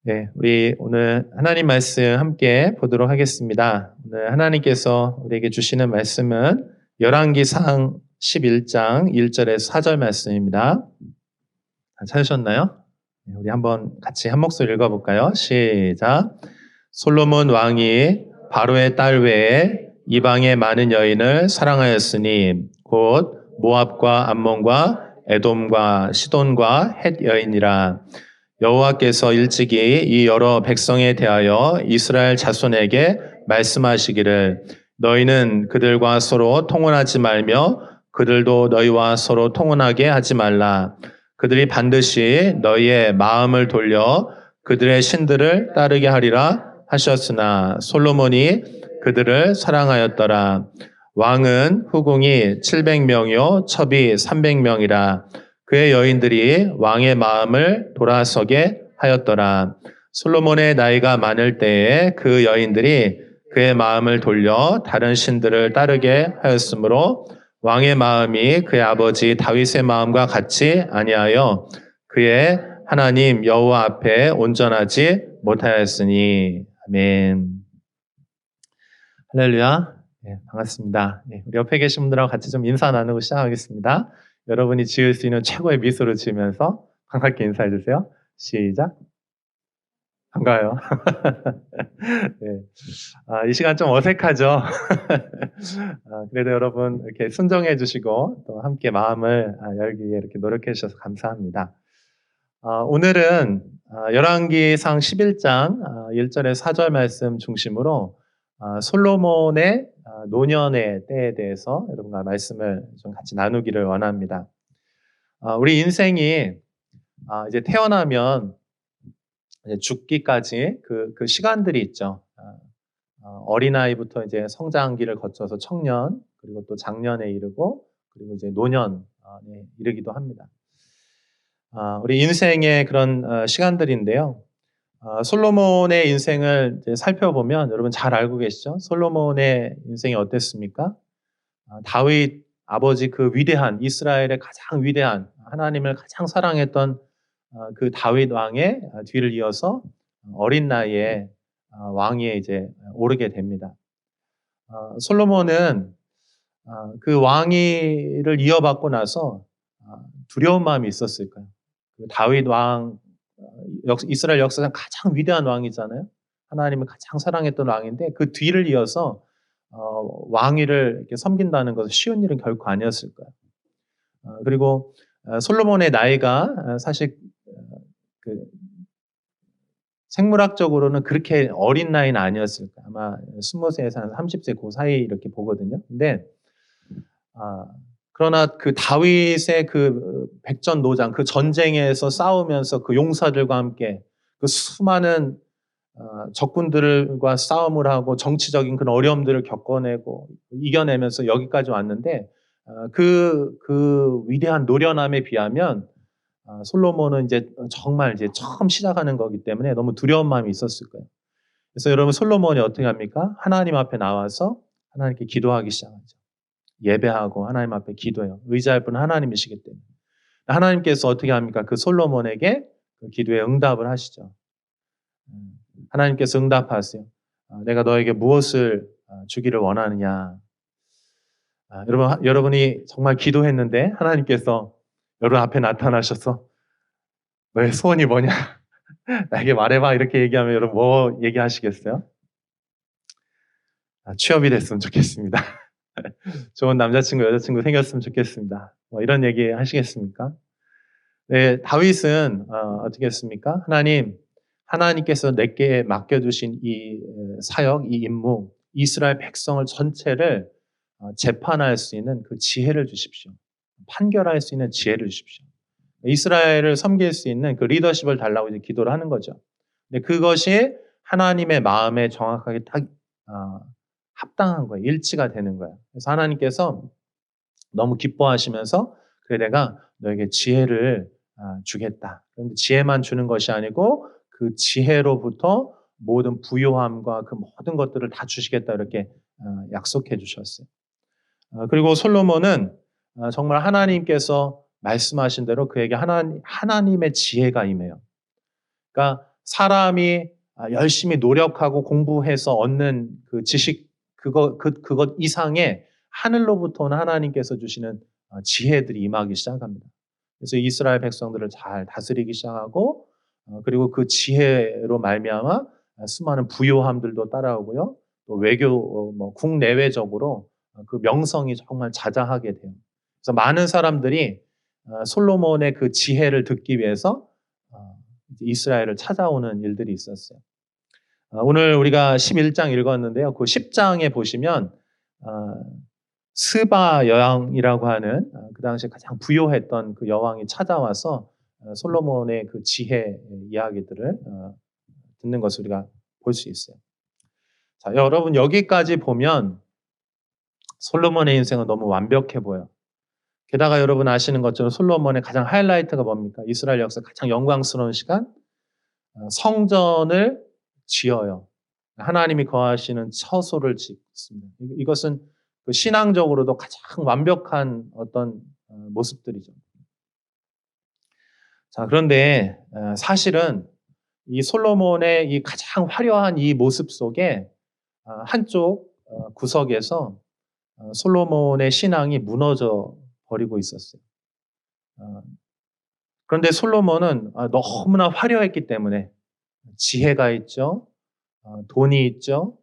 네, 우리 오늘 하나님 말씀 함께 보도록 하겠습니다. 오늘 하나님께서 우리에게 주시는 말씀은 열왕기상 11장 1절에서 4절 말씀입니다. 찾으셨나요? 네, 우리 한번 같이 한 목소리 읽어볼까요? 시작. 솔로몬 왕이 바로의 딸 외에 이방의 많은 여인을 사랑하였으니 곧 모압과 암몬과 에돔과 시돈과 헷 여인이라. 여호와께서 일찍이 이 여러 백성에 대하여 이스라엘 자손에게 말씀하시기를 너희는 그들과 서로 통혼하지 말며 그들도 너희와 서로 통혼하게 하지 말라. 그들이 반드시 너희의 마음을 돌려 그들의 신들을 따르게 하리라 하셨으나 솔로몬이 그들을 사랑하였더라. 왕은 후궁이 700명이요 첩이 300명이라. 그의 여인들이 왕의 마음을 돌아서게 하였더라. 솔로몬의 나이가 많을 때에 그 여인들이 그의 마음을 돌려 다른 신들을 따르게 하였으므로 왕의 마음이 그의 아버지 다윗의 마음과 같이 아니하여 그의 하나님 여호와 앞에 온전하지 못하였으니. 아멘. 할렐루야. 네, 반갑습니다. 네, 우리 옆에 계신 분들하고 같이 좀 인사 나누고 시작하겠습니다. 여러분이 지을 수 있는 최고의 미소를 지으면서 반갑게 인사해 주세요. 시작. 반가워요. 네. 이 시간 좀 어색하죠? 그래도 여러분 이렇게 순종해 주시고 또 함께 마음을 열기 위해 이렇게 노력해 주셔서 감사합니다. 오늘은 열왕기상 11장 1절에서 4절 말씀 중심으로 솔로몬의 노년의 때에 대해서 여러분과 말씀을 좀 같이 나누기를 원합니다. 우리 인생이 이제 태어나면 이제 죽기까지 그 시간들이 있죠. 어린아이부터 이제 성장기를 거쳐서 청년, 그리고 또 장년에 이르고, 그리고 이제 노년에 이르기도 합니다. 우리 인생의 그런 시간들인데요. 솔로몬의 인생을 이제 살펴보면 여러분 잘 알고 계시죠? 솔로몬의 인생이 어땠습니까? 다윗 아버지 그 위대한 이스라엘의 가장 위대한 하나님을 가장 사랑했던 그 다윗 왕의 뒤를 이어서 어린 나이에 왕위에 이제 오르게 됩니다. 솔로몬은 그 왕위를 이어받고 나서 두려운 마음이 있었을 거예요. 그 다윗 왕 이스라엘 역사상 가장 위대한 왕이잖아요. 하나님을 가장 사랑했던 왕인데 그 뒤를 이어서 왕위를 이렇게 섬긴다는 것은 쉬운 일은 결코 아니었을 거예요. 그리고 솔로몬의 나이가 사실 그 생물학적으로는 그렇게 어린 나이는 아니었을 거예요. 아마 20세에서 한 30세 그 사이 이렇게 보거든요. 근데 그러나 그 다윗의 그 백전노장, 그 전쟁에서 싸우면서 그 용사들과 함께 그 수많은 적군들과 싸움을 하고 정치적인 그런 어려움들을 겪어내고 이겨내면서 여기까지 왔는데 그 위대한 노련함에 비하면 솔로몬은 이제 정말 이제 처음 시작하는 거기 때문에 너무 두려운 마음이 있었을 거예요. 그래서 여러분 솔로몬이 어떻게 합니까? 하나님 앞에 나와서 하나님께 기도하기 시작하죠. 예배하고 하나님 앞에 기도해요. 의지할 분은 하나님이시기 때문에. 하나님께서 어떻게 합니까? 그 솔로몬에게 그 기도에 응답을 하시죠. 하나님께서 응답하세요. 내가 너에게 무엇을 주기를 원하느냐. 여러분이 정말 기도했는데 하나님께서 여러분 앞에 나타나셔서 너의 소원이 뭐냐? 나에게 말해봐. 이렇게 얘기하면 여러분 뭐 얘기하시겠어요? 취업이 됐으면 좋겠습니다. 좋은 남자친구, 여자친구 생겼으면 좋겠습니다. 뭐 이런 얘기 하시겠습니까? 네, 다윗은 어떻게 했습니까? 하나님께서 내게 맡겨주신 이 사역, 이 임무, 이스라엘 백성을 전체를 재판할 수 있는 그 지혜를 주십시오. 판결할 수 있는 지혜를 주십시오. 이스라엘을 섬길 수 있는 그 리더십을 달라고 이제 기도를 하는 거죠. 근데 그것이 하나님의 마음에 정확하게 딱 합당한 거예요. 일치가 되는 거예요. 그래서 하나님께서 너무 기뻐하시면서 그래 내가 너에게 지혜를 주겠다. 그런데 지혜만 주는 것이 아니고 그 지혜로부터 모든 부요함과 그 모든 것들을 다 주시겠다 이렇게 약속해 주셨어요. 그리고 솔로몬은 정말 하나님께서 말씀하신 대로 그에게 하나님의 지혜가 임해요. 그러니까 사람이 열심히 노력하고 공부해서 얻는 그 지식, 그것 이상의 하늘로부터 온 하나님께서 주시는 지혜들이 임하기 시작합니다. 그래서 이스라엘 백성들을 잘 다스리기 시작하고, 그리고 그 지혜로 말미암아 수많은 부요함들도 따라오고요. 또 외교, 국내외적으로 그 명성이 정말 자자하게 돼요. 그래서 많은 사람들이 솔로몬의 그 지혜를 듣기 위해서 이스라엘을 찾아오는 일들이 있었어요. 오늘 우리가 11장 읽었는데요. 그 10장에 보시면 스바 여왕이라고 하는 그 당시에 가장 부요했던 그 여왕이 찾아와서 솔로몬의 그 지혜 이야기들을 듣는 것을 우리가 볼 수 있어요. 자, 여러분 여기까지 보면 솔로몬의 인생은 너무 완벽해 보여. 게다가 여러분 아시는 것처럼 솔로몬의 가장 하이라이트가 뭡니까? 이스라엘 역사 가장 영광스러운 시간? 성전을 지어요. 하나님이 거하시는 처소를 짓습니다. 이것은 그 신앙적으로도 가장 완벽한 어떤 모습들이죠. 자, 그런데 사실은 이 솔로몬의 이 가장 화려한 이 모습 속에 한쪽 구석에서 솔로몬의 신앙이 무너져 버리고 있었어요. 그런데 솔로몬은 너무나 화려했기 때문에 지혜가 있죠. 돈이 있죠.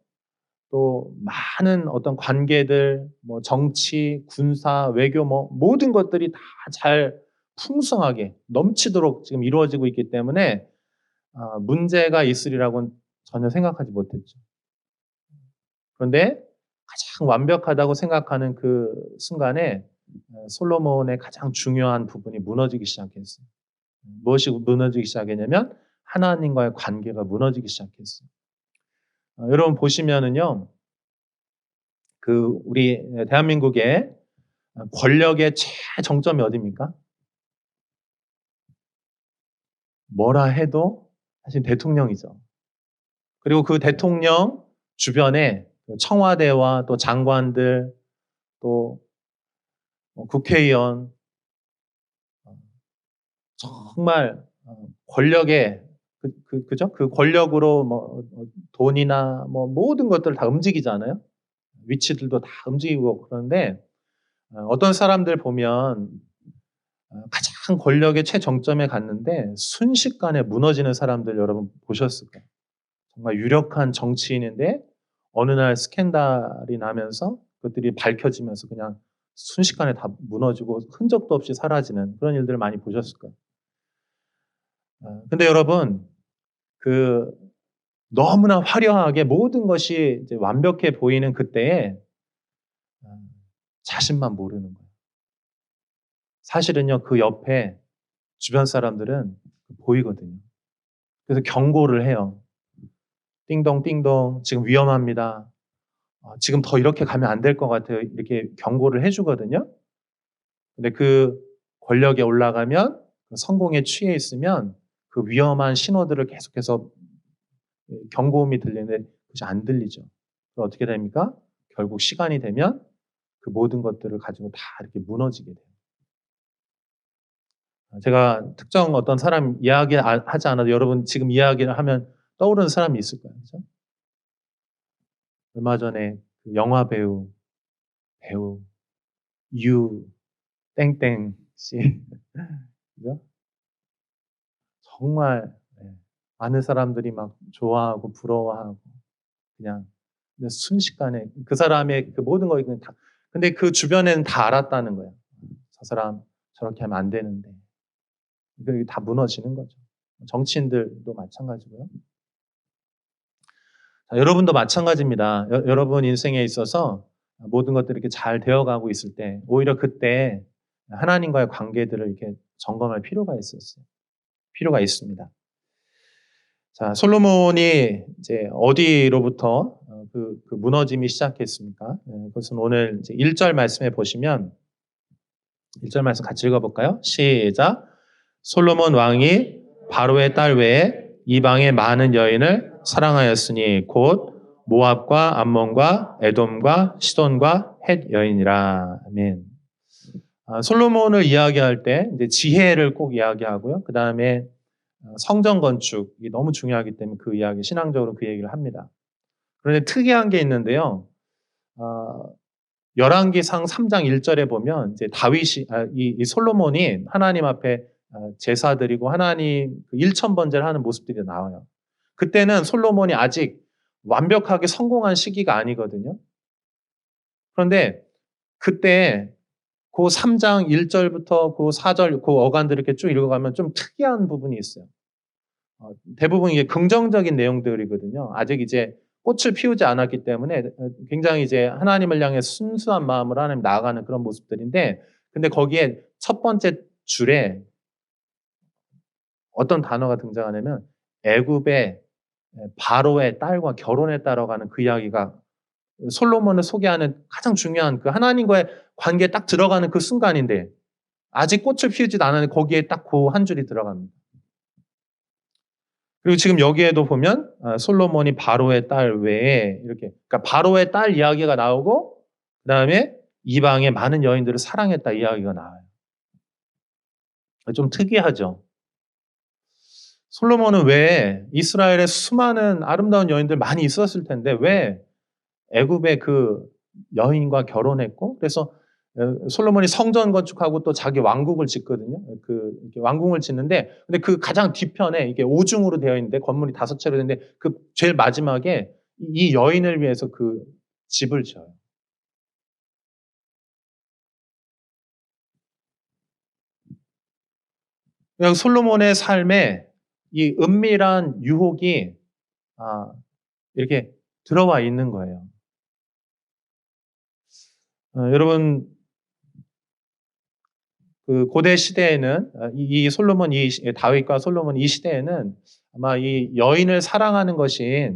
또 많은 어떤 관계들, 정치, 군사, 외교, 모든 것들이 다 잘 풍성하게 넘치도록 지금 이루어지고 있기 때문에 문제가 있으리라고는 전혀 생각하지 못했죠. 그런데 가장 완벽하다고 생각하는 그 순간에 솔로몬의 가장 중요한 부분이 무너지기 시작했어요. 무엇이 무너지기 시작했냐면 하나님과의 관계가 무너지기 시작했어요. 여러분 보시면은요, 그 우리 대한민국의 권력의 최정점이 어디입니까? 뭐라 해도 사실 대통령이죠. 그리고 그 대통령 주변에 청와대와 또 장관들, 또 국회의원, 정말 권력의 그죠? 그 권력으로 돈이나 모든 것들을 다 움직이잖아요. 위치들도 다 움직이고 그러는데 어떤 사람들 보면 가장 권력의 최정점에 갔는데 순식간에 무너지는 사람들 여러분 보셨을 거예요. 정말 유력한 정치인인데 어느 날 스캔들이 나면서 그것들이 밝혀지면서 그냥 순식간에 다 무너지고 흔적도 없이 사라지는 그런 일들을 많이 보셨을 거예요. 근데 여러분, 너무나 화려하게 모든 것이 이제 완벽해 보이는 그때에 자신만 모르는 거예요. 사실은요, 그 옆에 주변 사람들은 보이거든요. 그래서 경고를 해요. 띵동, 띵동, 지금 위험합니다. 지금 더 이렇게 가면 안 될 것 같아요. 이렇게 경고를 해주거든요. 근데 그 권력에 올라가면, 그 성공에 취해 있으면 그 위험한 신호들을 계속해서 경고음이 들리는데 그것이 안 들리죠. 그럼 어떻게 됩니까? 결국 시간이 되면 그 모든 것들을 가지고 다 이렇게 무너지게 돼요. 제가 특정 어떤 사람 이야기 하지 않아도 여러분 지금 이야기를 하면 떠오르는 사람이 있을 거예요. 그렇죠? 얼마 전에 그 영화 배우 유 땡땡 씨 그죠? 정말 많은 사람들이 막 좋아하고 부러워하고 그냥 순식간에 그 사람의 그 모든 거 이건 다 근데 그 주변에는 다 알았다는 거예요. 저 사람 저렇게 하면 안 되는데 이게 다 무너지는 거죠. 정치인들도 마찬가지고요. 자, 여러분도 마찬가지입니다. 여러분 인생에 있어서 모든 것들이 이렇게 잘 되어가고 있을 때 오히려 그때 하나님과의 관계들을 이렇게 점검할 필요가 있었어요. 필요가 있습니다. 자, 솔로몬이 이제 어디로부터 그 무너짐이 시작했습니까? 그것은 오늘 이제 1절 말씀에 보시면 1절 말씀 같이 읽어볼까요? 시작. 솔로몬 왕이 바로의 딸 외에 이방의 많은 여인을 사랑하였으니 곧 모압과 암몬과 에돔과 시돈과 헷 여인이라. 아멘. 솔로몬을 이야기할 때 이제 지혜를 꼭 이야기하고요. 그 다음에 성전 건축이 너무 중요하기 때문에 그 이야기, 신앙적으로 그 얘기를 합니다. 그런데 특이한 게 있는데요. 열왕기상 3장 1절에 보면 이제 이 솔로몬이 하나님 앞에 제사 드리고 하나님 일천번제를 하는 모습들이 나와요. 그때는 솔로몬이 아직 완벽하게 성공한 시기가 아니거든요. 그런데 그때 그 3장 1절부터 그 4절 그 어간들을 이렇게 쭉 읽어가면 좀 특이한 부분이 있어요. 대부분 이게 긍정적인 내용들이거든요. 아직 이제 꽃을 피우지 않았기 때문에 굉장히 이제 하나님을 향해 순수한 마음으로 하나님 나아가는 그런 모습들인데, 근데 거기에 첫 번째 줄에 어떤 단어가 등장하냐면 애굽의 바로의 딸과 결혼했다라고 하는 그 이야기가 솔로몬을 소개하는 가장 중요한 그 하나님과의 관계에 딱 들어가는 그 순간인데, 아직 꽃을 피우지도 않았는데 거기에 딱 그 한 줄이 들어갑니다. 그리고 지금 여기에도 보면 솔로몬이 바로의 딸 외에 이렇게, 그러니까 바로의 딸 이야기가 나오고 그다음에 이방의 많은 여인들을 사랑했다 이야기가 나와요. 좀 특이하죠. 솔로몬은 왜 이스라엘에 수많은 아름다운 여인들 많이 있었을 텐데 왜 애굽의 그 여인과 결혼했고, 그래서 솔로몬이 성전 건축하고 또 자기 왕국을 짓거든요. 이렇게 왕궁을 짓는데, 근데 그 가장 뒤편에 이게 오중으로 되어 있는데 건물이 5채로 되는데 그 제일 마지막에 이 여인을 위해서 그 집을 지어요. 그냥 솔로몬의 삶에 이 은밀한 유혹이 이렇게 들어와 있는 거예요. 여러분, 그 고대 시대에는 이 다윗과 솔로몬 이 시대에는 아마 이 여인을 사랑하는 것이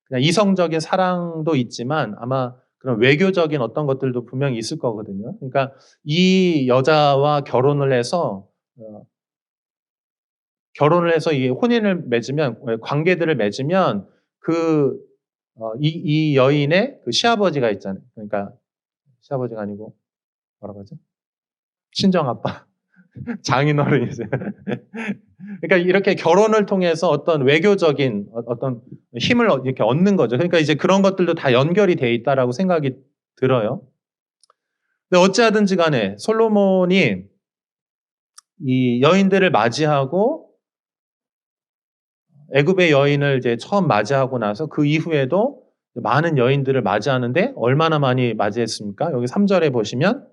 그냥 이성적인 사랑도 있지만 아마 그런 외교적인 어떤 것들도 분명히 있을 거거든요. 그러니까 이 여자와 결혼을 해서 이 혼인을 맺으면, 관계들을 맺으면 이 여인의 그 시아버지가 있잖아요. 그러니까 시아버지가 아니고 뭐라고 하죠? 친정아빠. 장인어른이세요. 그러니까 이렇게 결혼을 통해서 어떤 외교적인 어떤 힘을 이렇게 얻는 거죠. 그러니까 이제 그런 것들도 다 연결이 돼 있다라고 생각이 들어요. 근데 어찌하든지 간에 솔로몬이 이 여인들을 맞이하고 애굽의 여인을 이제 처음 맞이하고 나서 그 이후에도 많은 여인들을 맞이하는데 얼마나 많이 맞이했습니까? 여기 3절에 보시면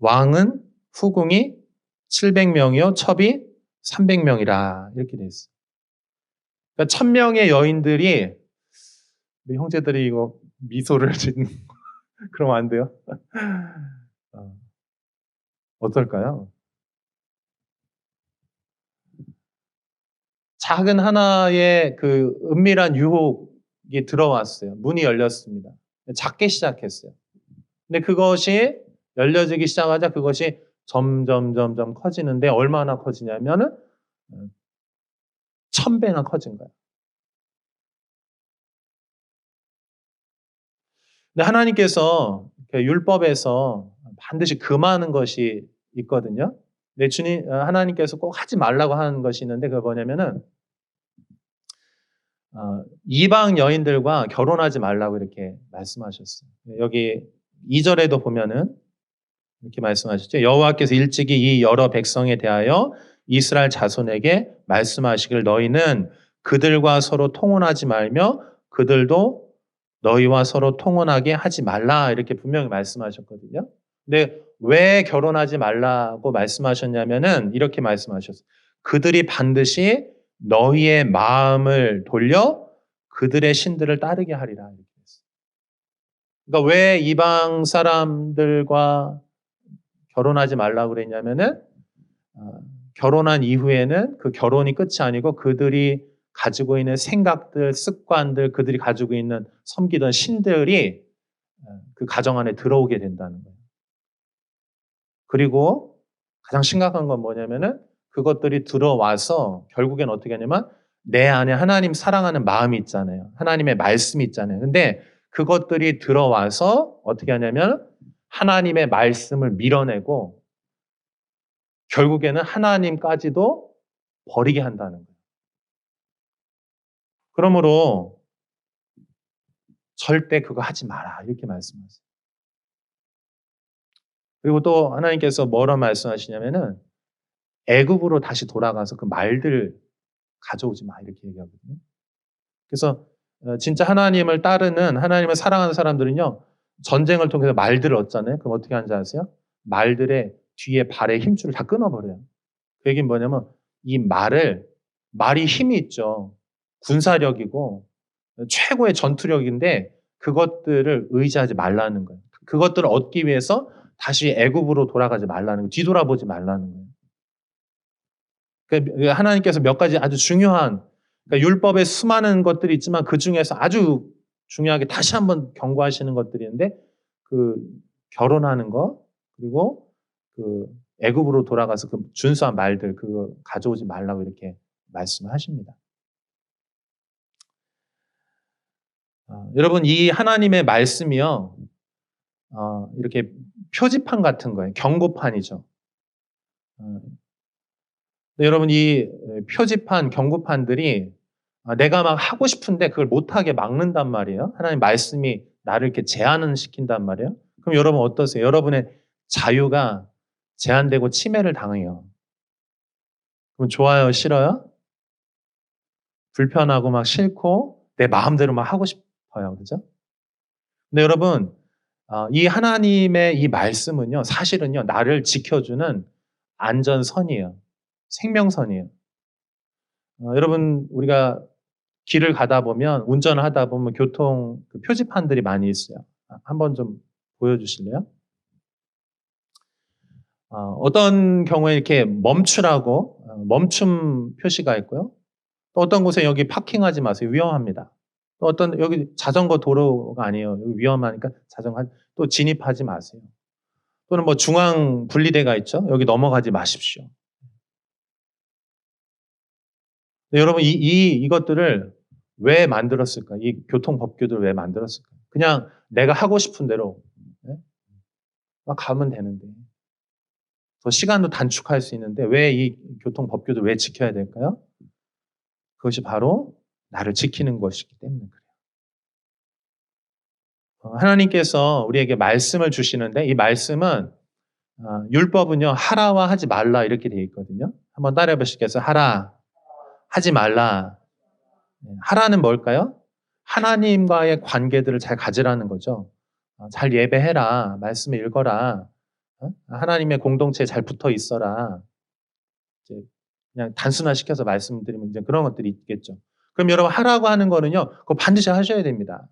왕은 후궁이 700명이요 첩이 300명이라 이렇게 돼 있어요. 그러니까 1000명의 여인들이, 우리 형제들이 이거 미소를 짓는 그러면 안 돼요? 어떨까요? 작은 하나의 그 은밀한 유혹이 들어왔어요. 문이 열렸습니다. 작게 시작했어요. 근데 그것이 열려지기 시작하자 그것이 점점 커지는데 얼마나 커지냐면은 1000배나 커진 거예요. 근데 하나님께서 율법에서 반드시 금하는 것이 있거든요. 근데 하나님께서 꼭 하지 말라고 하는 것이 있는데 그게 뭐냐면은 이방 여인들과 결혼하지 말라고 이렇게 말씀하셨어요. 여기 2절에도 보면은 이렇게 말씀하셨죠. 여호와께서 일찍이 이 여러 백성에 대하여 이스라엘 자손에게 말씀하시길 너희는 그들과 서로 통혼하지 말며 그들도 너희와 서로 통혼하게 하지 말라 이렇게 분명히 말씀하셨거든요. 근데 왜 결혼하지 말라고 말씀하셨냐면은 이렇게 말씀하셨어요. 그들이 반드시 너희의 마음을 돌려 그들의 신들을 따르게 하리라 이렇게 했어요. 그러니까 왜 이방 사람들과 결혼하지 말라고 그랬냐면은 결혼한 이후에는 그 결혼이 끝이 아니고 그들이 가지고 있는 생각들, 습관들, 그들이 가지고 있는 섬기던 신들이 그 가정 안에 들어오게 된다는 거예요. 그리고 가장 심각한 건 뭐냐면은 그것들이 들어와서 결국엔 어떻게 하냐면 내 안에 하나님 사랑하는 마음이 있잖아요. 하나님의 말씀이 있잖아요. 근데 그것들이 들어와서 어떻게 하냐면 하나님의 말씀을 밀어내고 결국에는 하나님까지도 버리게 한다는 거예요. 그러므로 절대 그거 하지 마라 이렇게 말씀하세요. 그리고 또 하나님께서 뭐라 말씀하시냐면은 애굽으로 다시 돌아가서 그 말들 가져오지 마 이렇게 얘기하거든요. 그래서 진짜 하나님을 따르는 하나님을 사랑하는 사람들은요. 전쟁을 통해서 말들을 얻잖아요. 그럼 어떻게 하는지 아세요? 말들의 뒤에 발의 힘줄을 다 끊어버려요. 그 얘기는 뭐냐면 이 말이 힘이 있죠. 군사력이고 최고의 전투력인데 그것들을 의지하지 말라는 거예요. 그것들을 얻기 위해서 다시 애굽으로 돌아가지 말라는 거예요. 뒤돌아보지 말라는 거예요. 그러니까 하나님께서 몇 가지 아주 중요한 그러니까 율법에 수많은 것들이 있지만 그 중에서 아주 중요하게 다시 한번 경고하시는 것들이 있는데 그 결혼하는 거 그리고 그 애굽으로 돌아가서 그 준수한 말들 그거 가져오지 말라고 이렇게 말씀을 하십니다. 여러분 이 하나님의 말씀이요 이렇게 표지판 같은 거예요. 경고판이죠. 여러분 이 표지판, 경고판들이 내가 막 하고 싶은데 그걸 못하게 막는단 말이에요. 하나님 말씀이 나를 이렇게 제한은 시킨단 말이에요. 그럼 여러분 어떠세요? 여러분의 자유가 제한되고 침해를 당해요. 그럼 좋아요? 싫어요? 불편하고 막 싫고 내 마음대로 막 하고 싶어요. 그죠? 근데 여러분 이 하나님의 이 말씀은요. 사실은요. 나를 지켜주는 안전선이에요. 생명선이에요. 여러분 우리가 길을 가다 보면 운전을 하다 보면 교통 그 표지판들이 많이 있어요. 한번 좀 보여주실래요? 어떤 경우에 이렇게 멈추라고 멈춤 표시가 있고요. 또 어떤 곳에 여기 파킹하지 마세요. 위험합니다. 또 어떤 여기 자전거 도로가 아니에요. 여기 위험하니까 자전거 또 진입하지 마세요. 또는 뭐 중앙 분리대가 있죠. 여기 넘어가지 마십시오. 네, 여러분 이것들을 왜 만들었을까? 이 교통법규들을 왜 만들었을까? 그냥 내가 하고 싶은 대로 네? 막 가면 되는데 더 시간도 단축할 수 있는데 왜 이 교통법규들 왜 지켜야 될까요? 그것이 바로 나를 지키는 것이기 때문에 그래요. 하나님께서 우리에게 말씀을 주시는데 이 말씀은 율법은요 하라와 하지 말라 이렇게 되어 있거든요. 한번 따라해 보시겠어요? 하라, 하지 말라. 하라는 뭘까요? 하나님과의 관계들을 잘 가지라는 거죠. 잘 예배해라. 말씀을 읽어라. 하나님의 공동체에 잘 붙어 있어라. 이제 그냥 단순화시켜서 말씀드리면 이제 그런 것들이 있겠죠. 그럼 여러분 하라고 하는 거는요. 그거 반드시 하셔야 됩니다.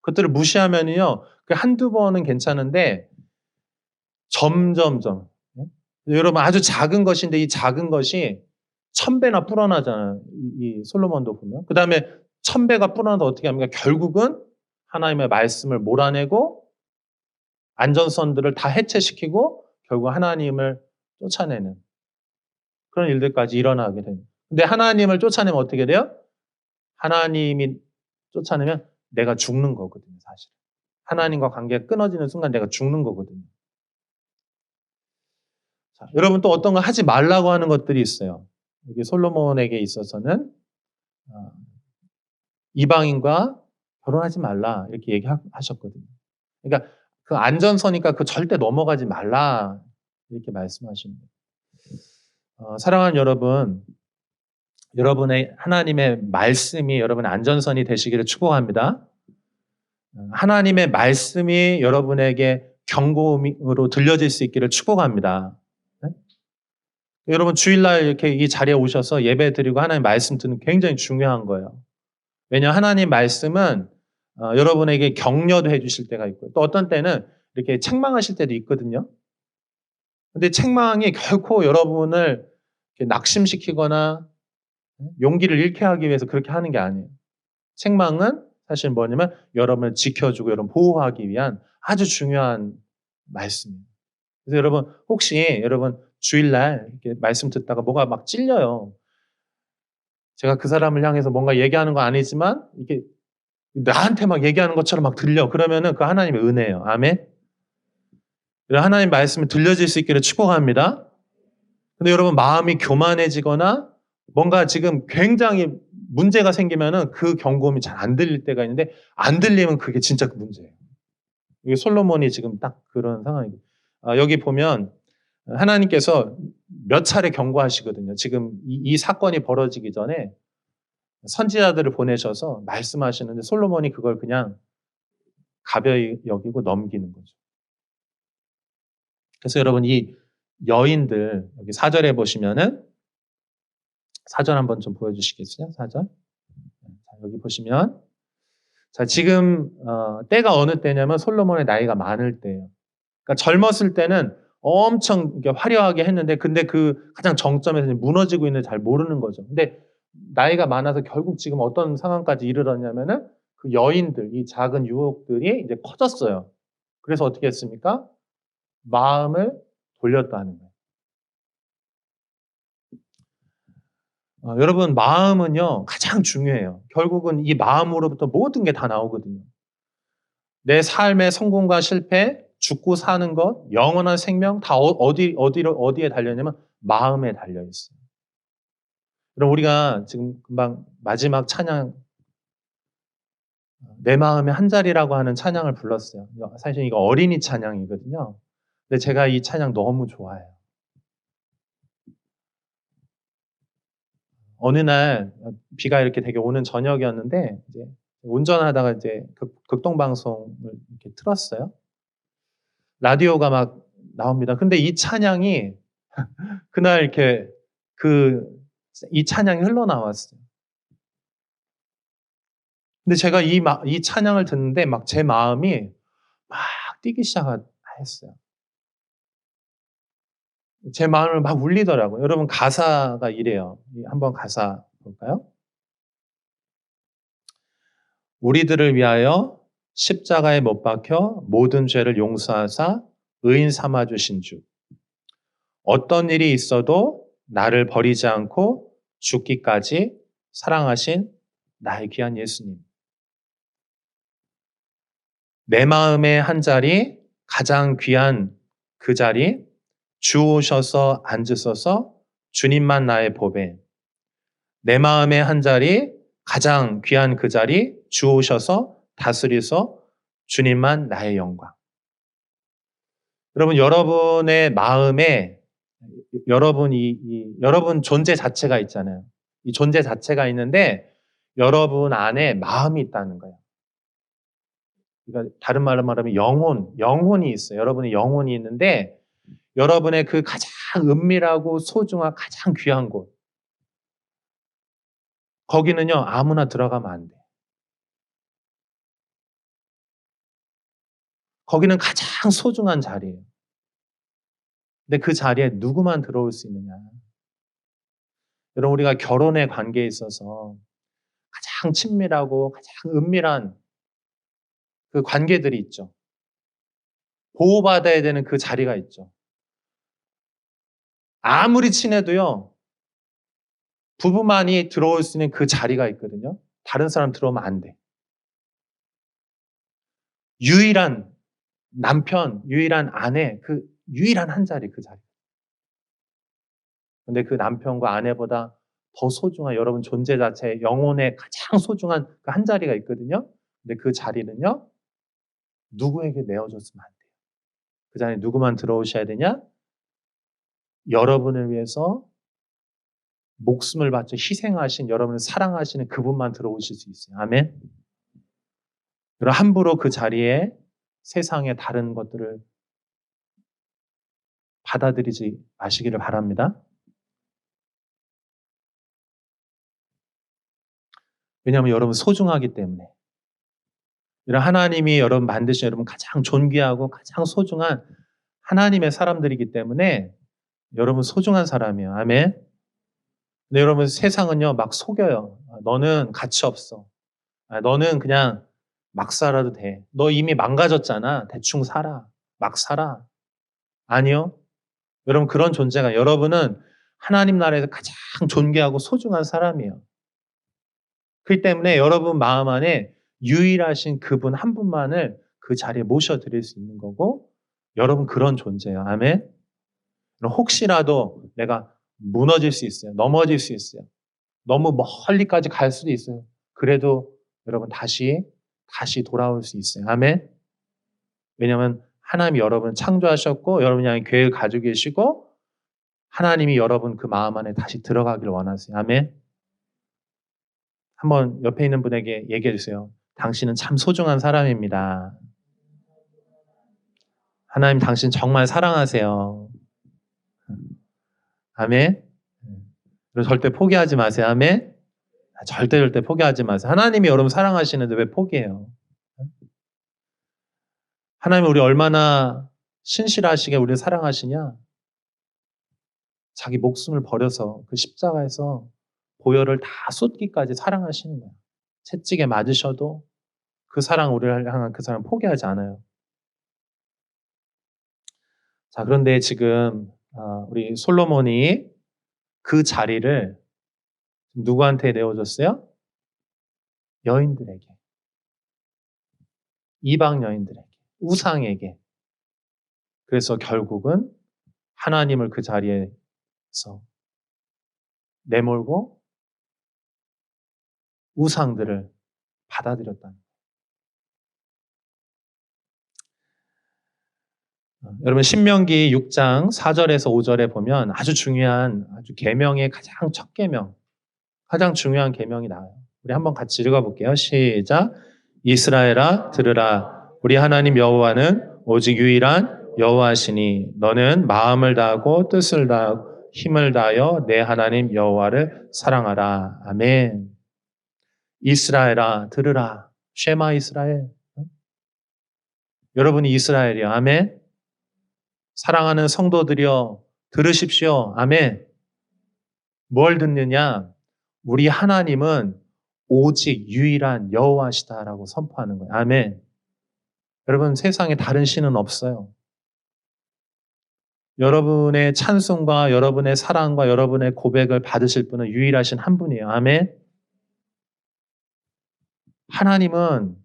그것들을 무시하면요. 그 한두 번은 괜찮은데 점점점 여러분 아주 작은 것인데 이 작은 것이 1000배나 불어나잖아요. 이 솔로몬도 보면. 그 다음에 1000배가 불어나도 어떻게 합니까? 결국은 하나님의 말씀을 몰아내고 안전선들을 다 해체시키고 결국 하나님을 쫓아내는 그런 일들까지 일어나게 됩니다. 근데 하나님을 쫓아내면 어떻게 돼요? 하나님이 쫓아내면 내가 죽는 거거든요, 사실. 하나님과 관계가 끊어지는 순간 내가 죽는 거거든요. 자, 여러분 또 어떤 거 하지 말라고 하는 것들이 있어요. 여기 솔로몬에게 있어서는 이방인과 결혼하지 말라 이렇게 얘기하셨거든요. 그러니까 그 안전선이니까 그 절대 넘어가지 말라 이렇게 말씀하시는 거예요. 사랑하는 여러분, 여러분의 하나님의 말씀이 여러분의 안전선이 되시기를 축복합니다. 하나님의 말씀이 여러분에게 경고음으로 들려질 수 있기를 축복합니다. 네? 여러분 주일날 이렇게 이 자리에 오셔서 예배 드리고 하나님 말씀 듣는 굉장히 중요한 거예요. 왜냐하면 하나님 말씀은 여러분에게 격려도 해주실 때가 있고 또 어떤 때는 이렇게 책망하실 때도 있거든요. 근데 책망이 결코 여러분을 낙심시키거나 용기를 잃게 하기 위해서 그렇게 하는 게 아니에요. 책망은 사실 뭐냐면 여러분을 지켜주고 여러분 보호하기 위한 아주 중요한 말씀이에요. 그래서 여러분 혹시 여러분 주일날 이렇게 말씀 듣다가 뭐가 막 찔려요. 제가 그 사람을 향해서 뭔가 얘기하는 건 아니지만 이게 나한테 막 얘기하는 것처럼 막 들려. 그러면은 그 하나님의 은혜예요. 아멘. 하나님 말씀을 들려질 수 있기를 축복합니다. 근데 여러분 마음이 교만해지거나 뭔가 지금 굉장히 문제가 생기면은 그 경고음이 잘 안 들릴 때가 있는데 안 들리면 그게 진짜 문제예요. 이게 솔로몬이 지금 딱 그런 상황이고. 여기 보면 하나님께서 몇 차례 경고하시거든요. 지금 이 사건이 벌어지기 전에 선지자들을 보내셔서 말씀하시는데 솔로몬이 그걸 그냥 가벼이 여기고 넘기는 거죠. 그래서 여러분 이 여인들 여기 4절에 보시면은 4절 한번 좀 보여주시겠어요? 4절. 여기 보시면 자 지금 때가 어느 때냐면 솔로몬의 나이가 많을 때예요. 그러니까 젊었을 때는 엄청 이렇게 화려하게 했는데 근데 그 가장 정점에서 무너지고 있는데 잘 모르는 거죠. 근데 나이가 많아서 결국 지금 어떤 상황까지 이르렀냐면은 그 여인들, 이 작은 유혹들이 이제 커졌어요. 그래서 어떻게 했습니까? 마음을 돌렸다는 거예요. 여러분 마음은요 가장 중요해요. 결국은 이 마음으로부터 모든 게 다 나오거든요. 내 삶의 성공과 실패, 죽고 사는 것, 영원한 생명 다 어디에 달려 있냐면 마음에 달려 있어요. 그럼 우리가 지금 금방 마지막 찬양 내 마음의 한 자리라고 하는 찬양을 불렀어요. 사실 이거 어린이 찬양이거든요. 근데 제가 이 찬양 너무 좋아해요. 어느 날 비가 이렇게 되게 오는 저녁이었는데 이제 운전하다가 이제 극동방송을 이렇게 틀었어요. 라디오가 막 나옵니다. 근데 이 찬양이 그날 이렇게 이 찬양이 흘러나왔어요. 근데 제가 이 찬양을 듣는데 막 제 마음이 막 뛰기 시작했어요. 제 마음을 막 울리더라고요. 여러분 가사가 이래요. 한번 가사 볼까요? 우리들을 위하여 십자가에 못 박혀 모든 죄를 용서하사 의인 삼아 주신 주. 어떤 일이 있어도 나를 버리지 않고 죽기까지 사랑하신 나의 귀한 예수님. 내 마음의 한 자리, 가장 귀한 그 자리, 주 오셔서 앉으소서 주님만 나의 보배. 내 마음의 한 자리, 가장 귀한 그 자리, 주 오셔서 다스리소 주님만 나의 영광. 여러분, 여러분의 마음에 여러분 존재 자체가 있잖아요. 이 존재 자체가 있는데 여러분 안에 마음이 있다는 거예요. 그러니까 다른 말로 말하면 영혼이 있어요. 여러분의 영혼이 있는데 여러분의 그 가장 은밀하고 소중한 가장 귀한 곳. 거기는요, 아무나 들어가면 안 돼. 거기는 가장 소중한 자리예요. 근데 그 자리에 누구만 들어올 수 있느냐. 여러분, 우리가 결혼의 관계에 있어서 가장 친밀하고 가장 은밀한 그 관계들이 있죠. 보호받아야 되는 그 자리가 있죠. 아무리 친해도요, 부부만이 들어올 수 있는 그 자리가 있거든요. 다른 사람 들어오면 안 돼. 유일한 남편, 유일한 아내, 그 유일한 한 자리, 그 자리. 근데 그 남편과 아내보다 더 소중한 여러분 존재 자체, 영혼의 가장 소중한 그 한 자리가 있거든요. 근데 그 자리는요, 누구에게 내어줬으면 안 돼요. 그 자리에 누구만 들어오셔야 되냐? 여러분을 위해서 목숨을 바쳐 희생하신 여러분을 사랑하시는 그분만 들어오실 수 있어요. 아멘. 그럼 함부로 그 자리에 세상의 다른 것들을 받아들이지 마시기를 바랍니다. 왜냐하면 여러분 소중하기 때문에. 이런 하나님이 여러분 만드신 여러분 가장 존귀하고 가장 소중한 하나님의 사람들이기 때문에 여러분 소중한 사람이에요. 아멘. 근데 여러분 세상은요 막 속여요. 너는 가치 없어. 너는 그냥 막 살아도 돼. 너 이미 망가졌잖아. 대충 살아. 막 살아. 아니요. 여러분 그런 존재가 여러분은 하나님 나라에서 가장 존귀하고 소중한 사람이에요. 그렇기 때문에 여러분 마음 안에 유일하신 그분 한 분만을 그 자리에 모셔드릴 수 있는 거고 여러분 그런 존재예요. 아멘. 혹시라도 내가 무너질 수 있어요. 넘어질 수 있어요. 너무 멀리까지 갈 수도 있어요. 그래도 여러분 다시 돌아올 수 있어요. 아멘. 왜냐하면 하나님이 여러분을 창조하셨고 여러분이 향해 계획을 가지고 계시고 하나님이 여러분 그 마음 안에 다시 들어가기를 원하세요. 아멘. 한번 옆에 있는 분에게 얘기해 주세요. 당신은 참 소중한 사람입니다. 하나님 당신 정말 사랑하세요. 아멘. 그리고 절대 포기하지 마세요. 아멘. 절대 포기하지 마세요. 하나님이 여러분 사랑하시는데 왜 포기해요? 하나님이 우리 얼마나 신실하시게 우리를 사랑하시냐? 자기 목숨을 버려서 그 십자가에서 보혈을 다 쏟기까지 사랑하시는 거예요. 채찍에 맞으셔도 그 사랑, 우리를 향한 그 사랑 포기하지 않아요. 자, 그런데 지금 우리 솔로몬이 그 자리를 누구한테 내어줬어요? 여인들에게. 이방 여인들에게. 우상에게. 그래서 결국은 하나님을 그 자리에서 내몰고 우상들을 받아들였다는 거예요. 여러분 신명기 6장 4절에서 5절에 보면 아주 중요한 계명의 가장 첫 계명, 가장 중요한 계명이 나와요. 우리 한번 같이 읽어볼게요. 시작. 이스라엘아 들으라. 우리 하나님 여호와는 오직 유일한 여호와시니 너는 마음을 다하고 뜻을 다하고 힘을 다하여 내 하나님 여호와를 사랑하라. 아멘. 이스라엘아 들으라. 쉐마 이스라엘. 여러분이 이스라엘이요. 아멘. 사랑하는 성도들이여 들으십시오. 아멘. 뭘 듣느냐? 우리 하나님은 오직 유일한 여호와시다라고 선포하는 거예요. 아멘. 여러분 세상에 다른 신은 없어요. 여러분의 찬송과 여러분의 사랑과 여러분의 고백을 받으실 분은 유일하신 한 분이에요. 아멘. 하나님은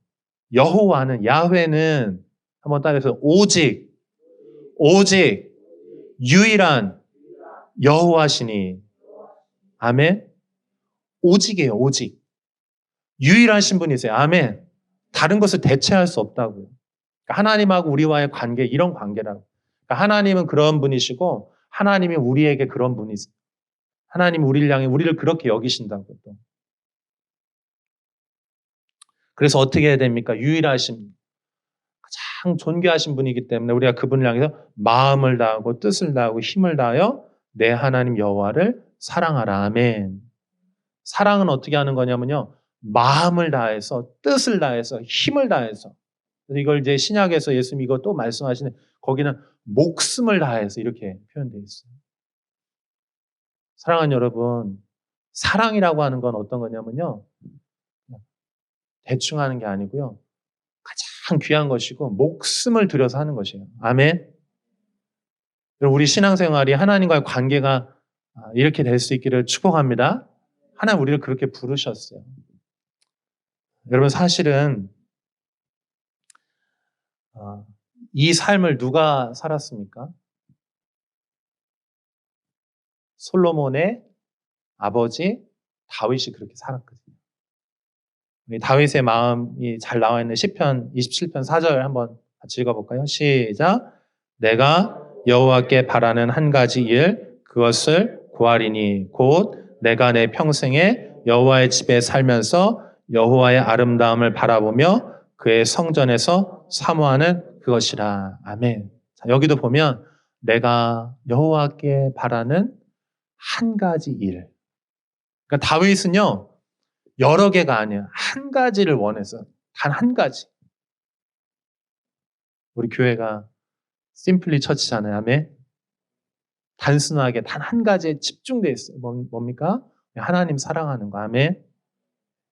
여호와는 야훼는 한번 따라해서 오직 유일한 여호와시니 아멘. 오직이에요. 오직 유일하신 분이세요. 아멘. 다른 것을 대체할 수 없다고요. 하나님하고 우리와의 관계 이런 관계라고. 하나님은 그런 분이시고 하나님이 우리에게 그런 분이세요. 하나님 우리를 향해 우리를 그렇게 여기신다고 또. 그래서 어떻게 해야 됩니까? 유일하신 가장 존귀하신 분이기 때문에 우리가 그분을 향해서 마음을 다하고 뜻을 다하고 힘을 다하여 내 하나님 여호와를 사랑하라. 아멘. 사랑은 어떻게 하는 거냐면요. 마음을 다해서 뜻을 다해서 힘을 다해서 그래서 이걸 이제 신약에서 예수님이 이거 또 말씀하시는 거기는 목숨을 다해서 이렇게 표현되어 있어요. 사랑하는 여러분, 사랑이라고 하는 건 어떤 거냐면요. 대충 하는 게 아니고요. 가장 귀한 것이고 목숨을 들여서 하는 것이에요. 아멘. 우리 신앙생활이 하나님과의 관계가 이렇게 될 수 있기를 축복합니다. 하나님 우리를 그렇게 부르셨어요. 여러분 사실은 이 삶을 누가 살았습니까? 솔로몬의 아버지 다윗이 그렇게 살았거든요. 다윗의 마음이 잘 나와 있는 시편 27편 4절 한번 같이 읽어볼까요? 시작. 내가 여호와께 바라는 한 가지 일 그것을 구하리니 곧 내가 내 평생에 여호와의 집에 살면서 여호와의 아름다움을 바라보며 그의 성전에서 사모하는 그것이라. 아멘. 자, 여기도 보면 내가 여호와께 바라는 한 가지 일. 그러니까 다윗은요. 여러 개가 아니야. 한 가지를 원해서 단 한 가지. 우리 교회가 심플리 처치잖아요. 아멘. 단순하게 단 한 가지에 집중되어 있어요. 뭡니까? 하나님 사랑하는 거. 아멘.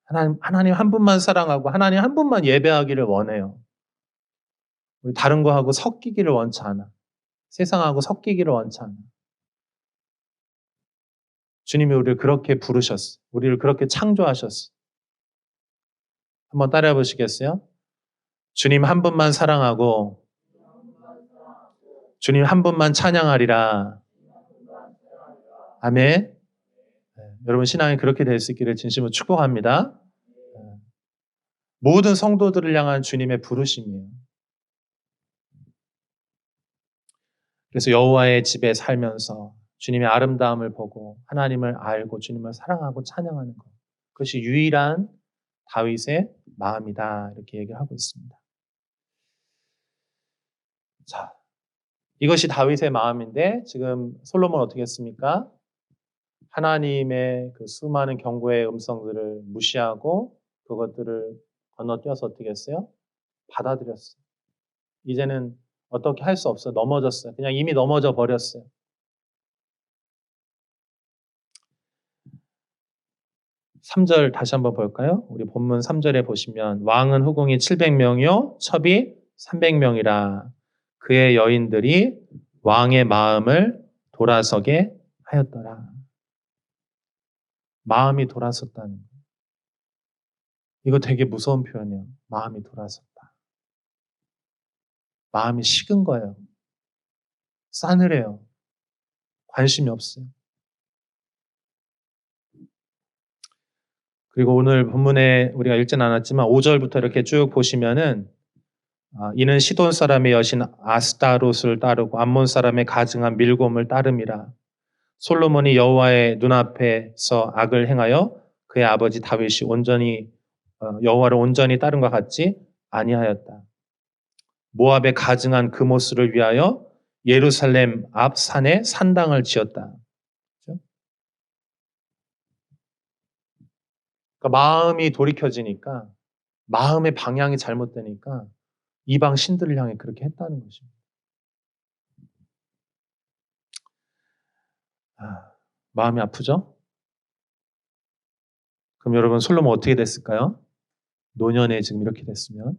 하나님 한 분만 사랑하고 하나님 한 분만 예배하기를 원해요. 우리 다른 거하고 섞이기를 원치 않아. 세상하고 섞이기를 원치 않아. 주님이 우리를 그렇게 부르셨어. 우리를 그렇게 창조하셨어. 한번 따라해 보시겠어요? 주님 한 분만 사랑하고 주님 한 분만 찬양하리라. 아멘. 여러분 신앙이 그렇게 될 수 있기를 진심으로 축복합니다. 모든 성도들을 향한 주님의 부르심이에요. 그래서 여호와의 집에 살면서 주님의 아름다움을 보고 하나님을 알고 주님을 사랑하고 찬양하는 것. 그것이 유일한 다윗의 마음이다. 이렇게 얘기를 하고 있습니다. 자, 이것이 다윗의 마음인데 지금 솔로몬 어떻게 했습니까? 하나님의 그 수많은 경고의 음성들을 무시하고 그것들을 건너뛰어서 어떻게 했어요? 받아들였어요. 이제는 어떻게 할 수 없어. 넘어졌어요. 그냥 이미 넘어져 버렸어요. 3절 다시 한번 볼까요? 우리 본문 3절에 보시면 왕은 후궁이 700명이요 첩이 300명이라 그의 여인들이 왕의 마음을 돌아서게 하였더라. 마음이 돌아섰다는 거. 이거 되게 무서운 표현이에요. 마음이 돌아섰다. 마음이 식은 거예요. 싸늘해요. 관심이 없어요. 그리고 오늘 본문에 우리가 읽진 않았지만 5절부터 이렇게 쭉 보시면은 이는 시돈 사람의 여신 아스타롯을 따르고 암몬 사람의 가증한 밀곰을 따름이라. 솔로몬이 여호와의 눈앞에서 악을 행하여 그의 아버지 다윗이 온전히 여호와를 온전히 따른 것 같지 아니하였다. 모압의 가증한 그모스를 위하여 예루살렘 앞 산에 산당을 지었다. 그렇죠? 그러니까 마음이 돌이켜지니까 마음의 방향이 잘못되니까 이방 신들을 향해 그렇게 했다는 것입니다. 마음이 아프죠? 그럼 여러분 솔로몬 어떻게 됐을까요? 노년에 지금 이렇게 됐으면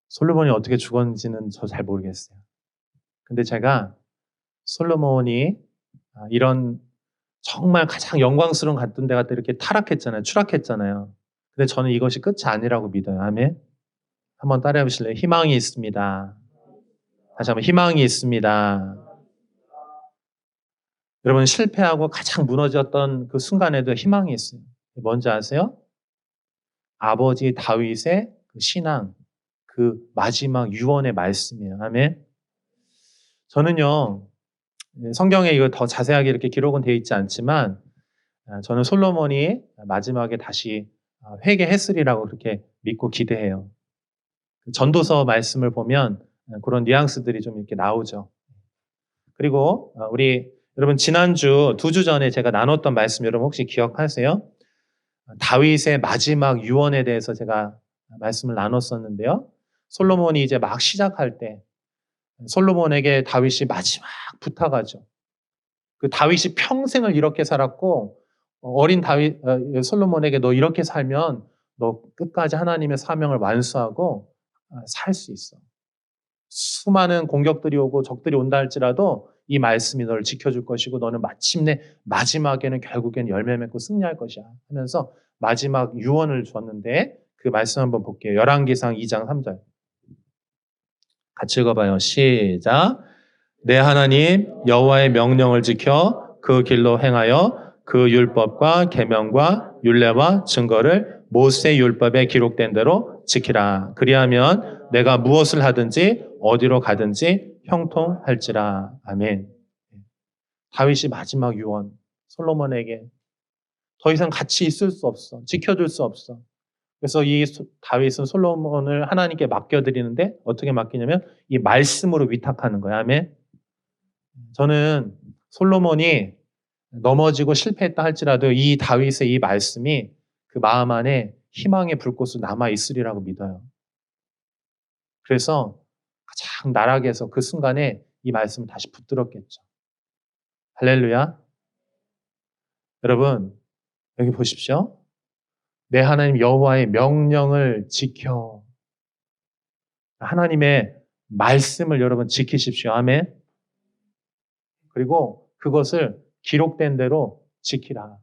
솔로몬이 어떻게 죽었는지는 저 잘 모르겠어요. 근데 제가 솔로몬이 이런 정말 가장 영광스러운 갔던 데가 또 이렇게 타락했잖아요. 추락했잖아요. 근데 저는 이것이 끝이 아니라고 믿어요. 아멘. 한번 따라해 보실래요? 희망이 있습니다. 다시 한번 희망이 있습니다. 여러분 실패하고 가장 무너졌던 그 순간에도 희망이 있어요. 뭔지 아세요? 아버지 다윗의 그 신앙, 그 마지막 유언의 말씀이에요. 아멘. 저는요, 성경에 이거 더 자세하게 이렇게 기록은 되어 있지 않지만, 저는 솔로몬이 마지막에 다시 회개했으리라고 그렇게 믿고 기대해요. 전도서 말씀을 보면 그런 뉘앙스들이 좀 이렇게 나오죠. 그리고 우리 여러분 지난주 2주 전에 제가 나눴던 말씀 여러분 혹시 기억하세요? 다윗의 마지막 유언에 대해서 제가 말씀을 나눴었는데요. 솔로몬이 이제 막 시작할 때 솔로몬에게 다윗이 마지막 부탁하죠. 그 다윗이 평생을 이렇게 살았고 어린 다윗 솔로몬에게 너 이렇게 살면 너 끝까지 하나님의 사명을 완수하고 살 수 있어. 수많은 공격들이 오고 적들이 온다 할지라도 이 말씀이 너를 지켜줄 것이고 너는 마침내 마지막에는 결국엔 열매 맺고 승리할 것이야 하면서 마지막 유언을 줬는데 그 말씀 한번 볼게요. 열왕기상 2장 3절 같이 읽어봐요. 시작. 내 하나님 여호와의 명령을 지켜 그 길로 행하여 그 율법과 계명과 율례와 증거를 모세 율법에 기록된 대로 지키라. 그리하면 내가 무엇을 하든지 어디로 가든지 형통할지라. 아멘. 다윗이 마지막 유언 솔로몬에게 더 이상 같이 있을 수 없어. 지켜줄 수 없어. 그래서 이 다윗은 솔로몬을 하나님께 맡겨드리는데 어떻게 맡기냐면 이 말씀으로 위탁하는 거야. 아멘. 저는 솔로몬이 넘어지고 실패했다 할지라도 이 다윗의 이 말씀이 그 마음 안에 희망의 불꽃으로 남아 있으리라고 믿어요. 그래서 가장 나락에서 그 순간에 이 말씀을 다시 붙들었겠죠. 할렐루야. 여러분 여기 보십시오. 내 하나님 여호와의 명령을 지켜. 하나님의 말씀을 여러분 지키십시오. 아멘. 그리고 그것을 기록된 대로 지키라.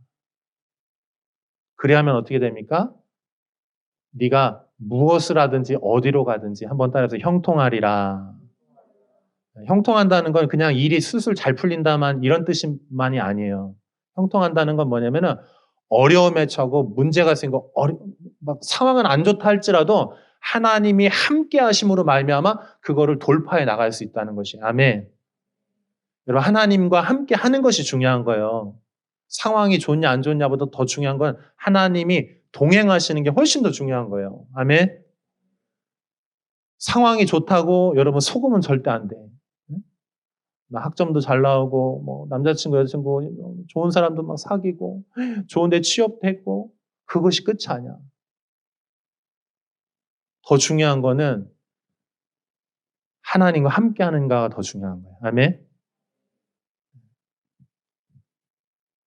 그래야만 어떻게 됩니까? 네가 무엇을 하든지 어디로 가든지 한번 따라서 형통하리라. 형통한다는 건 그냥 일이 술술 잘 풀린다만 이런 뜻만이 아니에요. 형통한다는 건 뭐냐면은 어려움에 처하고 문제가 생기고 막 상황은 안 좋다 할지라도 하나님이 함께 하심으로 말미암아 그거를 돌파해 나갈 수 있다는 것이. 아멘. 여러분 하나님과 함께 하는 것이 중요한 거예요. 상황이 좋냐 안 좋냐보다 더 중요한 건 하나님이 동행하시는 게 훨씬 더 중요한 거예요. 아멘. 상황이 좋다고 여러분 속으면 절대 안 돼. 응? 막 학점도 잘 나오고 뭐 남자친구 여자친구 좋은 사람도 막 사귀고 좋은 데 취업도 했고 그것이 끝이 아니야. 더 중요한 거는 하나님과 함께 하는가가 더 중요한 거예요. 아멘.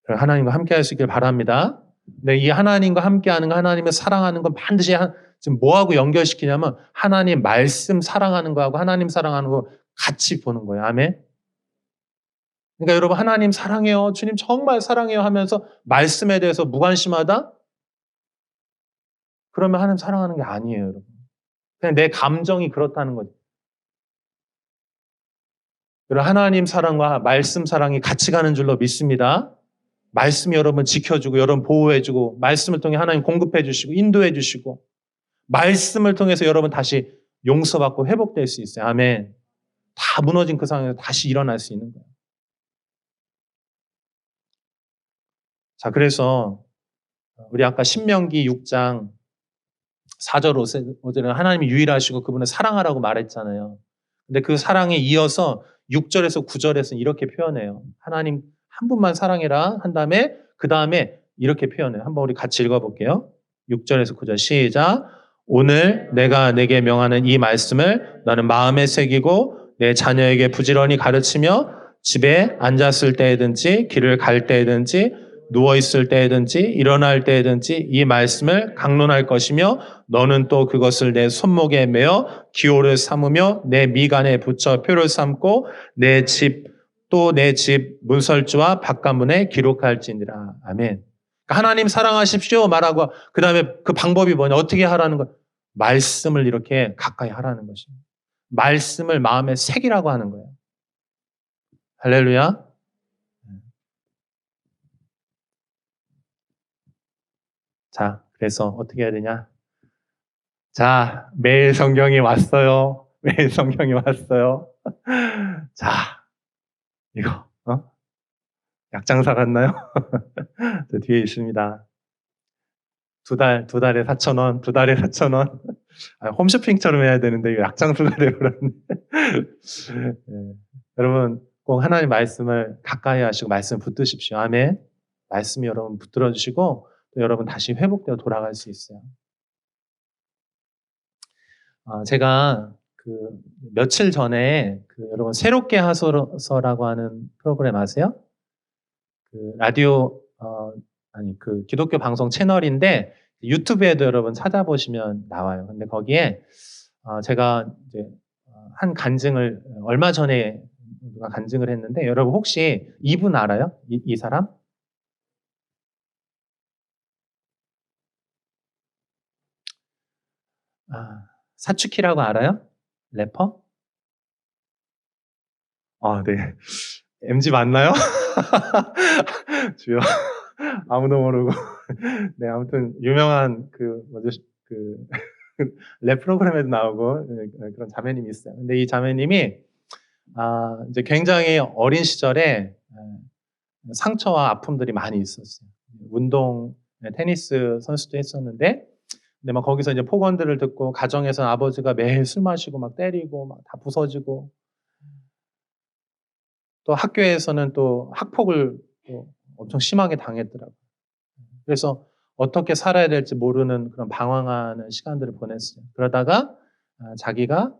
하나님과 함께 할 수 있길 바랍니다. 근데 이 하나님과 함께 하는 거, 하나님을 사랑하는 건 반드시 지금 뭐하고 연결시키냐면 하나님 말씀 사랑하는 거하고 하나님 사랑하는 거 같이 보는 거예요. 아멘. 그러니까 여러분 하나님 사랑해요. 주님 정말 사랑해요 하면서 말씀에 대해서 무관심하다? 그러면 하나님 사랑하는 게 아니에요, 여러분. 그냥 내 감정이 그렇다는 거죠. 여러분 하나님 사랑과 말씀 사랑이 같이 가는 줄로 믿습니다. 말씀이 여러분 지켜주고 여러분 보호해주고 말씀을 통해 하나님 공급해주시고 인도해주시고 말씀을 통해서 여러분 다시 용서받고 회복될 수 있어요. 아멘. 다 무너진 그 상황에서 다시 일어날 수 있는 거예요. 자, 그래서 우리 아까 신명기 6장 4절 5절은 하나님이 유일하시고 그분을 사랑하라고 말했잖아요. 근데 그 사랑에 이어서 6절에서 9절에서는 이렇게 표현해요. 하나님 한 분만 사랑해라 한 다음에 그 다음에 이렇게 표현해요. 한번 우리 같이 읽어볼게요. 6절에서 9절 시작. 오늘 내가 내게 명하는 이 말씀을 너는 마음에 새기고 내 자녀에게 부지런히 가르치며 집에 앉았을 때든지 길을 갈 때든지 누워있을 때든지 일어날 때든지 이 말씀을 강론할 것이며 너는 또 그것을 내 손목에 메어 기호를 삼으며 내 미간에 붙여 표를 삼고 내 집 문설주와 바깥문에 기록할지니라. 아멘. 그러니까 하나님 사랑하십시오 말하고 그 다음에 그 방법이 뭐냐 어떻게 하라는 거 말씀을 이렇게 가까이 하라는 것입니다. 말씀을 마음에 새기라고 하는 거예요. 할렐루야. 자, 그래서 어떻게 해야 되냐? 자, 매일 성경이 왔어요. 매일 성경이 왔어요. 자, 이거, 약장사 같나요? 저 뒤에 있습니다. 두 달에 4,000원, 두 달에 4,000원. 아, 홈쇼핑처럼 해야 되는데, 이거 약장수가 되어버렸네. 네. 여러분, 꼭 하나님 말씀을 가까이 하시고 말씀 붙드십시오. 아멘. 말씀이 여러분 붙들어 주시고, 또 여러분 다시 회복되어 돌아갈 수 있어요. 제가 그 며칠 전에 그 여러분 새롭게 하소서라고 하는 프로그램 아세요? 그 라디오 그 기독교 방송 채널인데 유튜브에도 여러분 찾아보시면 나와요. 근데 거기에 제가 이제 한 간증을 얼마 전에 누가 간증을 했는데 여러분 혹시 이분 알아요? 이 사람? 사추키라고 알아요? 래퍼? 네. MG 맞나요? 주요. 아무도 모르고. 네, 아무튼 유명한 랩 프로그램에도 나오고 그런 자매님이 있어요. 근데 이 자매님이 이제 굉장히 어린 시절에 상처와 아픔들이 많이 있었어요. 운동, 테니스 선수도 했었는데, 근데 막 거기서 이제 폭언들을 듣고 가정에서 아버지가 매일 술 마시고 막 때리고 막 다 부서지고 또 학교에서는 또 학폭을 또 엄청 심하게 당했더라고요. 그래서 어떻게 살아야 될지 모르는 그런 방황하는 시간들을 보냈어요. 그러다가 자기가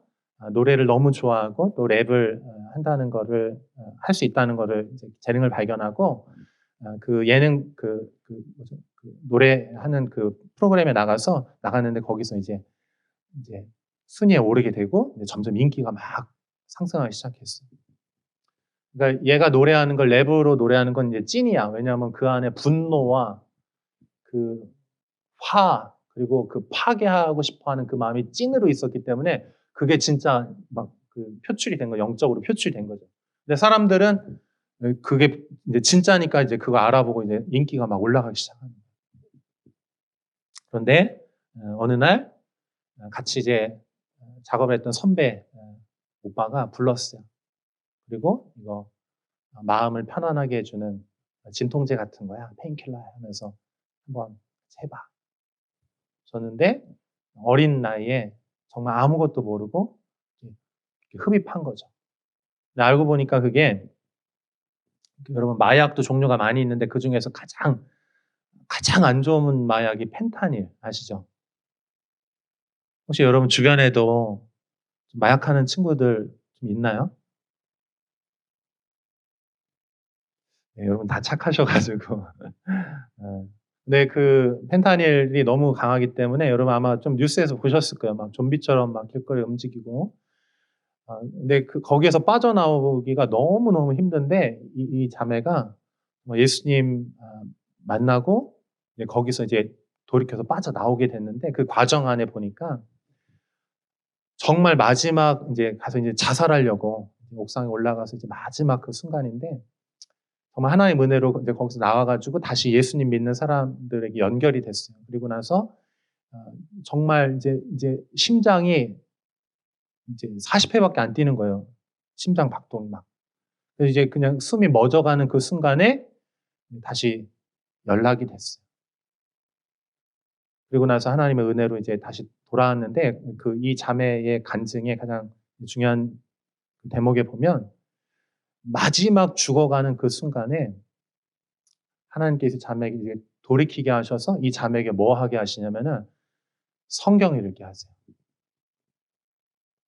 노래를 너무 좋아하고 또 랩을 한다는 거를 할 수 있다는 거를 이제 재능을 발견하고 그 예능 그 노래하는 그 프로그램에 나갔는데 거기서 이제 순위에 오르게 되고 이제 점점 인기가 막 상승하기 시작했어요. 그러니까 얘가 노래하는 걸 랩으로 노래하는 건 이제 찐이야. 왜냐하면 그 안에 분노와 그 그리고 그 파괴하고 싶어 하는 그 마음이 찐으로 있었기 때문에 그게 진짜 막 표출이 된 거, 영적으로 표출이 된 거죠. 근데 사람들은 그게 이제 진짜니까 이제 그거 알아보고 이제 인기가 막 올라가기 시작하는 거예요. 그런데 어느 날 같이 이제 작업을 했던 선배 오빠가 불렀어요. 그리고 이거 마음을 편안하게 해주는 진통제 같은 거야. 페인킬러야 하면서 한번 해봐. 줬는데 어린 나이에 정말 아무것도 모르고 흡입한 거죠. 근데 알고 보니까 그게 여러분 마약도 종류가 많이 있는데 그 중에서 가장 안 좋은 마약이 펜타닐 아시죠? 혹시 여러분 주변에도 마약하는 친구들 좀 있나요? 네, 여러분 다 착하셔가지고. 근데 그 펜타닐이 너무 강하기 때문에 여러분 아마 좀 뉴스에서 보셨을 거예요. 막 좀비처럼 막 길거리 움직이고. 근데 거기에서 빠져나오기가 너무너무 힘든데 이 자매가 예수님 만나고 이제 거기서 이제 돌이켜서 빠져나오게 됐는데 그 과정 안에 보니까 정말 마지막 이제 가서 이제 자살하려고 옥상에 올라가서 이제 마지막 그 순간인데 정말 하나님의 은혜로 이제 거기서 나와가지고 다시 예수님 믿는 사람들에게 연결이 됐어요. 그리고 나서 정말 이제 심장이 이제 40회밖에 안 뛰는 거예요. 심장 박동이 막. 그래서 이제 그냥 숨이 멎어가는 그 순간에 다시 연락이 됐어요. 그리고 나서 하나님의 은혜로 이제 다시 돌아왔는데 이 자매의 간증의 가장 중요한 대목에 보면 마지막 죽어가는 그 순간에 하나님께서 자매에게 이제 돌이키게 하셔서 이 자매에게 뭐 하게 하시냐면은 성경을 읽게 하세요.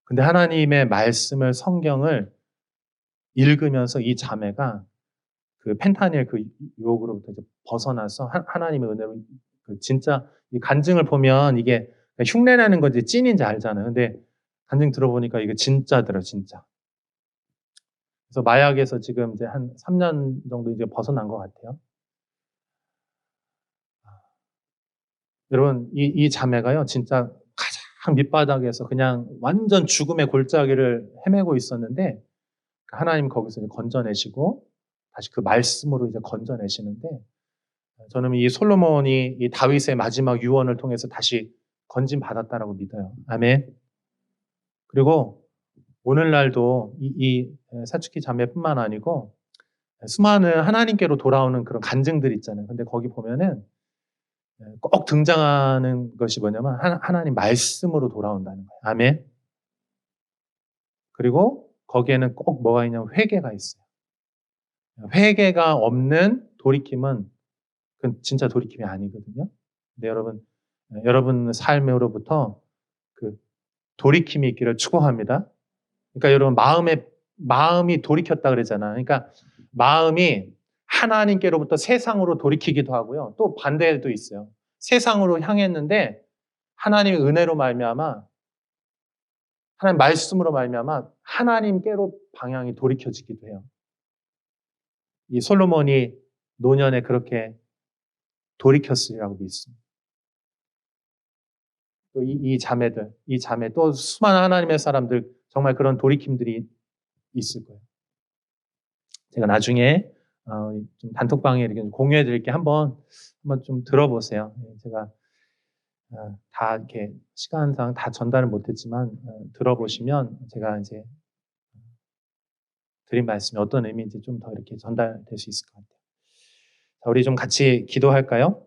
근데 하나님의 말씀을 성경을 읽으면서 이 자매가 그 펜타닐 그 유혹으로부터 이제 벗어나서 하나님의 은혜로 진짜 이 간증을 보면 이게 흉내내는 건지 찐인지 알잖아요. 근데 간증 들어보니까 이게 진짜더라, 진짜. 그래서 마약에서 지금 이제 한 3년 정도 이제 벗어난 것 같아요. 여러분, 이 자매가요, 진짜 가장 밑바닥에서 그냥 완전 죽음의 골짜기를 헤매고 있었는데, 하나님 거기서 이제 건져내시고, 다시 그 말씀으로 이제 건져내시는데, 저는 이 솔로몬이 이 다윗의 마지막 유언을 통해서 다시 건진 받았다라고 믿어요. 아멘. 그리고 오늘날도 이 사축기 자매뿐만 아니고 수많은 하나님께로 돌아오는 그런 간증들 있잖아요. 근데 거기 보면은 꼭 등장하는 것이 뭐냐면 하나님 말씀으로 돌아온다는 거예요. 아멘. 그리고 거기에는 꼭 뭐가 있냐면 회개가 있어요. 회개가 없는 돌이킴은 그건 진짜 돌이킴이 아니거든요. 근데 여러분 삶으로부터 그 돌이킴이 있기를 축원합니다. 그러니까 여러분 마음이 돌이켰다 그러잖아. 그러니까 마음이 하나님께로부터 세상으로 돌이키기도 하고요. 또 반대도 있어요. 세상으로 향했는데 하나님의 은혜로 말미암아 하나님 말씀으로 말미암아 하나님께로 방향이 돌이켜지기도 해요. 이 솔로몬이 노년에 그렇게 돌이켰으리라고 믿습니다. 또 이 자매 또 수많은 하나님의 사람들 정말 그런 돌이킴들이 있을 거예요. 제가 나중에 좀 단톡방에 이렇게 공유해 드릴게 한번 좀 들어보세요. 제가 다 이렇게 시간상 다 전달을 못했지만 들어보시면 제가 이제 드린 말씀이 어떤 의미인지 좀 더 이렇게 전달될 수 있을 것 같아요. 자, 우리 좀 같이 기도할까요?